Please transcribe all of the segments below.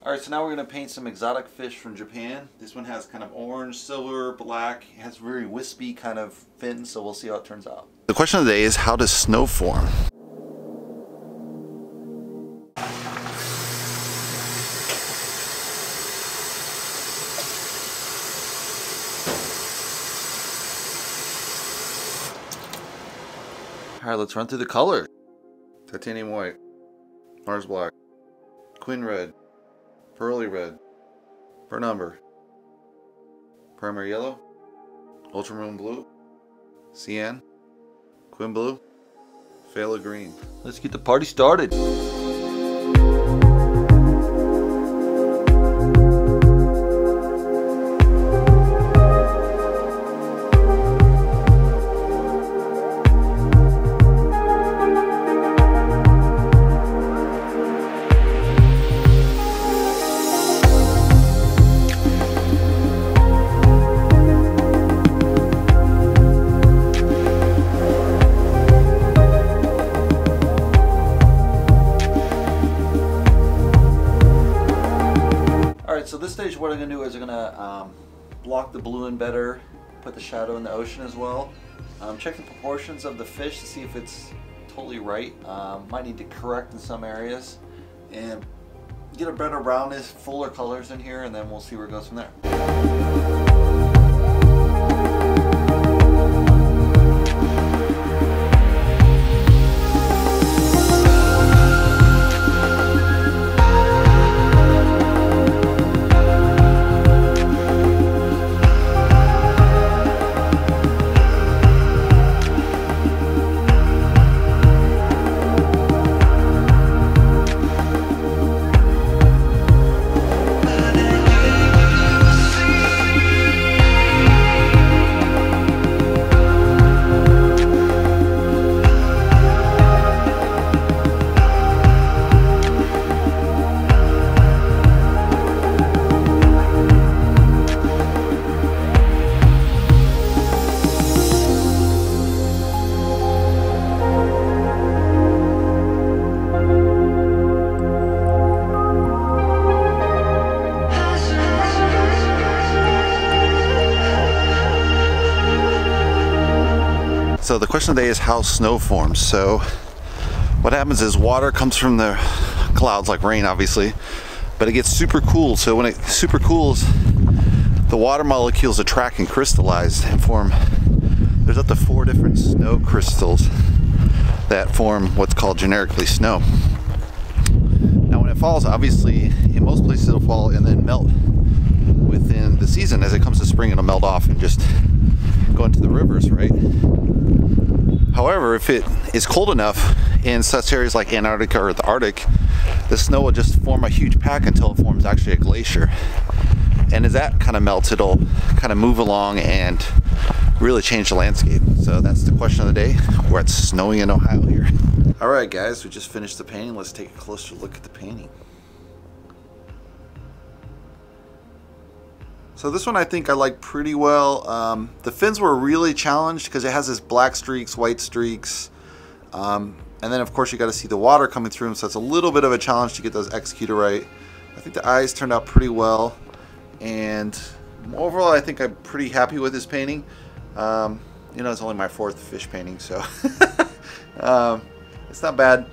Alright, so now we're going to paint some exotic fish from Japan. This one has kind of orange, silver, black. It has very wispy kind of fins, so we'll see how it turns out. The question of the day is, how does snow form? Alright, let's run through the colors. Titanium white, Mars black, Quinn red, Pearly red, burnt umber, primary yellow, ultramarine blue, cyan, Quinn blue, phthalo green. Let's get the party started. So this stage, what I'm going to do is I'm going to block the blue in better, put the shadow in the ocean as well. Check the proportions of the fish to see if it's totally right. Might need to correct in some areas and get a better roundness, fuller colors in here, and then we'll see where it goes from there. So the question of the day is how snow forms. So what happens is water comes from the clouds, like rain obviously, but it gets super cooled. So when it super cools, the water molecules attract and crystallize and form, there's up to 4 different snow crystals that form what's called generically snow. Now when it falls, obviously in most places it'll fall and then melt within the season. As it comes to spring, it'll melt off and just go into the rivers, right? However, if it is cold enough in such areas like Antarctica or the Arctic, the snow will just form a huge pack until it forms actually a glacier. And as that kind of melts, it'll kind of move along and really change the landscape. So that's the question of the day. Where it's snowing in Ohio here. All right, guys, we just finished the painting. Let's take a closer look at the painting. So this one I think I like pretty well. The fins were really challenged because it has this black streaks, white streaks. And then of course you got to see the water coming through them, so it's a little bit of a challenge to get those executed right. I think the eyes turned out pretty well. And overall I think I'm pretty happy with this painting. You know, it's only my 4th fish painting, so it's not bad.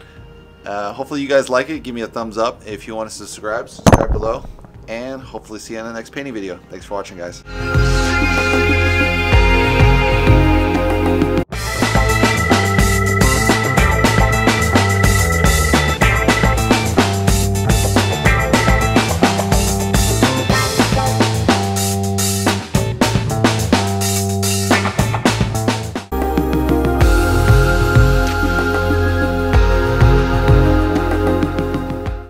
Hopefully you guys like it. Give me a thumbs up. If you want to subscribe below. And hopefully see you in the next painting video. Thanks for watching, guys.